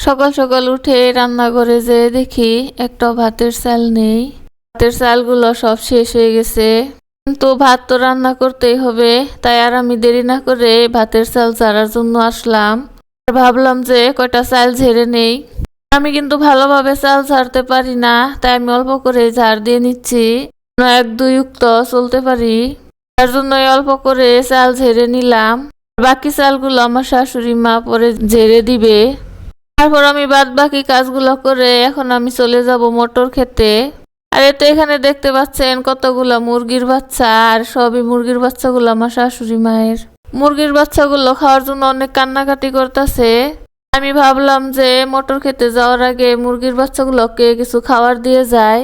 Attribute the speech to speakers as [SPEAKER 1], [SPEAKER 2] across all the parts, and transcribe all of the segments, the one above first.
[SPEAKER 1] সকাল সকাল উঠে রান্না করে যে দেখি একটা ভাতের চাল নেই। ভাতের চালগুলো সব শেষ হয়ে গেছে, কিন্তু ভাত তো রান্না করতেই হবে, তাই আর আমি দেরি না করে ভাতের চাল ঝাড়ার জন্য আসলাম। আর ভাবলাম যে কয়টা চাল ঝেড়ে নেই। আমি কিন্তু ভালোভাবে চাল ঝাড়তে পারি না, তাই আমি অল্প করে ঝাড় দিয়ে নিচ্ছি, এক দুই উক্ত চলতে পারি। তার জন্য অল্প করে চাল ঝেড়ে নিলাম। বাকি চালগুলো আমার শাশুড়ি মা পরে ঝেড়ে দিবে। তারপর আমি বাদ বাকি কাজগুলো করে এখন আমি চলে যাব মটর খেতে। আর এতে এখানে দেখতে পাচ্ছেন কতগুলা মুরগির বাচ্চা, আর সবই মুরগির বাচ্চাগুলো আমার শাশুড়ি মায়ের। মুরগির বাচ্চাগুলো খাওয়ার জন্য অনেক কান্নাকাটি করতেছে। আমি ভাবলাম যে মটর খেতে যাওয়ার আগে মুরগির বাচ্চাগুলোকে কিছু খাবার দিয়ে যায়।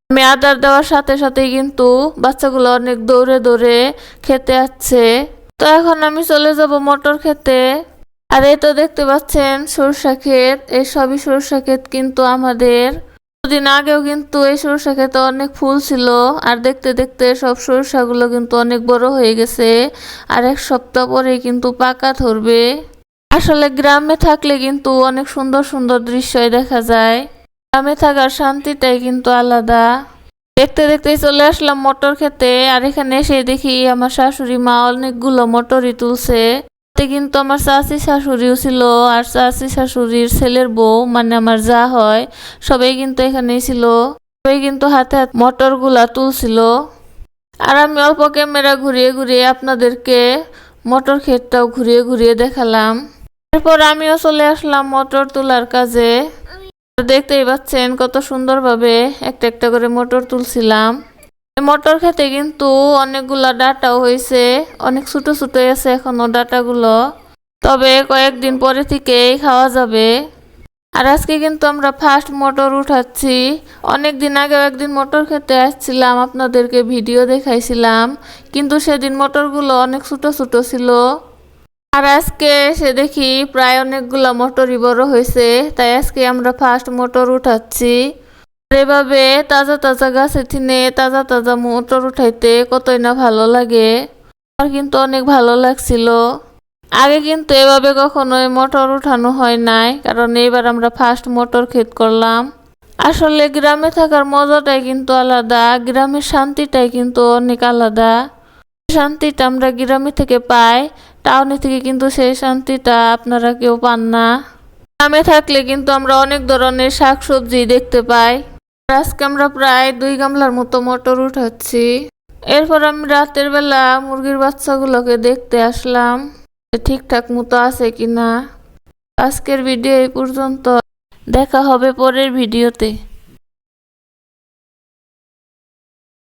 [SPEAKER 1] আমি আদার দেওয়ার সাথে সাথেই কিন্তু বাচ্চাগুলো অনেক দৌড়ে দৌড়ে খেতে আসছে। তো এখন আমি চলে যাব মটর খেতে। আর এই তো দেখতে পাচ্ছেন সরষা ক্ষেত, এই সবই সরষা ক্ষেত কিন্তু আমাদের। দুদিন আগেও কিন্তু এই সরষা ক্ষেতে অনেক ফুল ছিল, আর দেখতে দেখতে সব সরষাগুলো কিন্তু অনেক বড় হয়ে গেছে। আর এক সপ্তাহ পরে কিন্তু পাকা ধরবে। আসলে গ্রামে থাকলে কিন্তু অনেক সুন্দর সুন্দর দৃশ্যই দেখা যায়। গ্রামে থাকার শান্তিটাই কিন্তু আলাদা। দেখতে দেখতেই চলে আসলাম মটর খেতে। আর এখানে এসে দেখি আমার শাশুড়ি মা অনেকগুলো মটরই তুলছে। কিন্তু আমার চাচি শাশুড়িও ছিল, আর চাচি শাশুড়ির ছেলের বউ মানে আমার যা হয়, সবাই কিন্তু এখানেই ছিল। সবাই কিন্তু হাতে হাতে মটর গুলা তুলছিল। আর আমি অল্প ক্যামেরা ঘুরিয়ে ঘুরিয়ে আপনাদেরকে মটর ক্ষেতটাও ঘুরিয়ে ঘুরিয়ে দেখালাম। এরপর আমিও চলে আসলাম মটর তোলার কাজে। দেখতেই পাচ্ছেন কত সুন্দরভাবে একটা একটা করে মটর তুলছিলাম। মটর খেতে কিন্তু অনেকগুলা ডাটাও হয়েছে, অনেক ছোট ছোট আছে এখনো ডাটাগুলো, তবে কয়েকদিন পরে থেকেই খাওয়া যাবে। আর আজকে কিন্তু আমরা ফার্স্ট মটর উঠাচ্ছি। অনেক দিন আগে একদিন মটর খেতে আসছিলাম, আপনাদেরকে ভিডিও দেখাইছিলাম, কিন্তু সেদিন মটরগুলো অনেক ছোট ছোট ছিল। আর আজকে সে দেখি প্রায় অনেকগুলা মটরই বড় হয়েছে, তাই আজকে আমরা ফার্স্ট মটর উঠাচ্ছি। এভাবে তাজা তাজা গাছে থিনে তাজা তাজা মটর উঠাইতে কতই না ভালো লাগে। আর কিন্তু অনেক ভালো লাগছিল। আগে কিন্তু এভাবে কখনোই মটর উঠানো হয় নাই, কারণ এইবার আমরা ফার্স্ট মটর ক্ষেত করলাম। আসলে গ্রামে থাকার মজাটাই কিন্তু আলাদা, গ্রামের শান্তিটাই কিন্তু অনেক আলাদা। শান্তিটা আমরা গ্রামে থেকে পাই, টাউনে থেকে কিন্তু সেই শান্তিটা আপনারা কেউ পান না। গ্রামে থাকলে কিন্তু আমরা অনেক ধরনের শাকসবজি দেখতে পাই। আজকে আমরা প্রায় 2 গামলার মতো মটর উঠাচ্ছি। এরপর আমি রাতের বেলা মুরগির বাচ্চাগুলোকে দেখতে আসলাম ঠিকঠাক মতো আছে কিনা। আজকের ভিডিও এই পর্যন্ত, দেখা হবে পরের ভিডিওতে।